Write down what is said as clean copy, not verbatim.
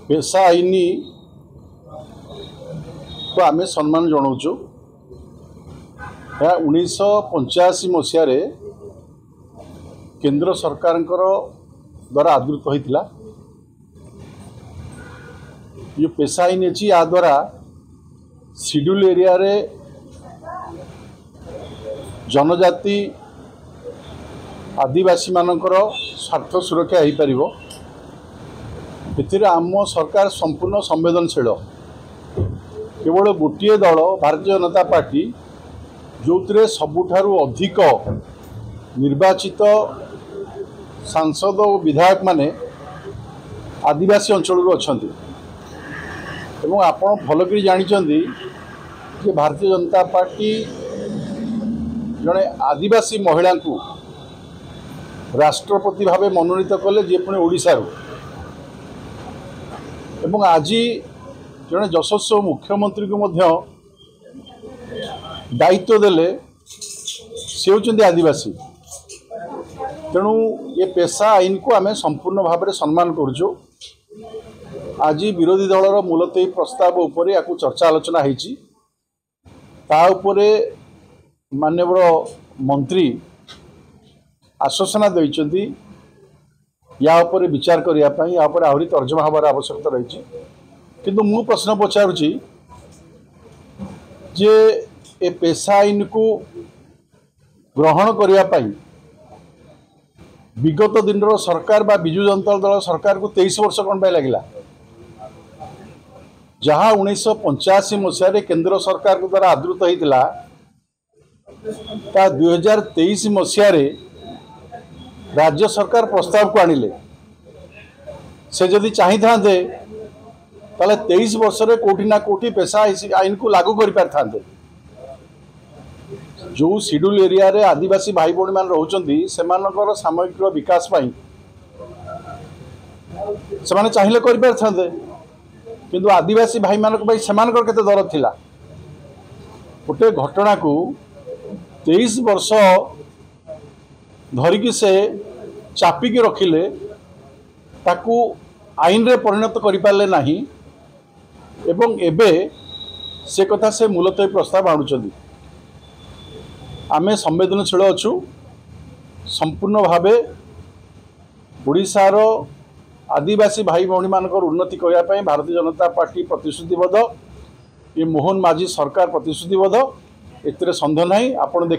पेशा आईन को आम सम्मान जनाऊँ। 1985 मसीह केंद्र सरकार द्वारा आदृत होता ये पेशा आईन अच्छी या द्वारा शेड्यूल एरिया रे जनजाति आदिवासी मानकर स्वार्थ सुरक्षा हो पार। आम सरकार संपूर्ण संवेदनशील। केवल गोटे दल भारतीय जनता पार्टी जो सबुठारु अधिक निर्वाचित सांसद और विधायक माने आदिवासी अंचल अच्छा। आपण भलकरी जानी कि भारतीय जनता पार्टी जड़े आदिवासी महिला को राष्ट्रपति भाव मनोनीत कले जी पुणी ओडिशा एवं आज जड़े यशस्वी मुख्यमंत्री को मध्य दायित्व देले से होचंदी आदिवासी। तेणु ये पेशा आईन को आम संपूर्ण भाव में सम्मान करुचु। आज विरोधी दलर मुलतवी प्रस्ताव उपरे या चर्चा आलोचना होती माननीय मंत्री आश्वासना देइछंती या उपरे विचार करने या आहरी तर्जमा हबार आवश्यकता रही। किंतु मु प्रश्न पचारुची जे ए पेशा आईन को ग्रहण करने विगत दिन सरकार बा बिजु जनता दल सरकार को 23 वर्ष कौन पाई लगिला। जहाँ 1985 मसीह केंद्र सरकार को द्वारा आदृत होता 2023 मसीह राज्य सरकार प्रस्ताव को आनिले से जदि चाही था 23 वर्ष रे कोठी ना कोठी पेशा आईन को लागू कर पारथांते। जो शेड्यूल एरिया रे आदिवासी भाई भौणी मान रहउचंदी सेमानकर सामूहिक विकास पाई सेमाने चाहिले कर पारथांते। किंतु आदिवासी भाई मानक भाई सेमानकर केते दरद थिला। गोटे घटना को 23 वर्ष धरिकी से चापिकी रखिले ताकू आईन रे परिणत करि पारले नाही एवं एबे से कथा से मुलतवी प्रस्ताव आणुचंदी। आमे संवेदनशील अच्छु। संपूर्ण भावे ओडिशार आदिवासी भाई भौणी मानकर उन्नति करने भारतीय जनता पार्टी प्रतिश्रुतिबद्ध। ये मोहन माझी सरकार प्रतिश्रुतिबद्ध। एतिर संदेह नहीं। आपण देखिए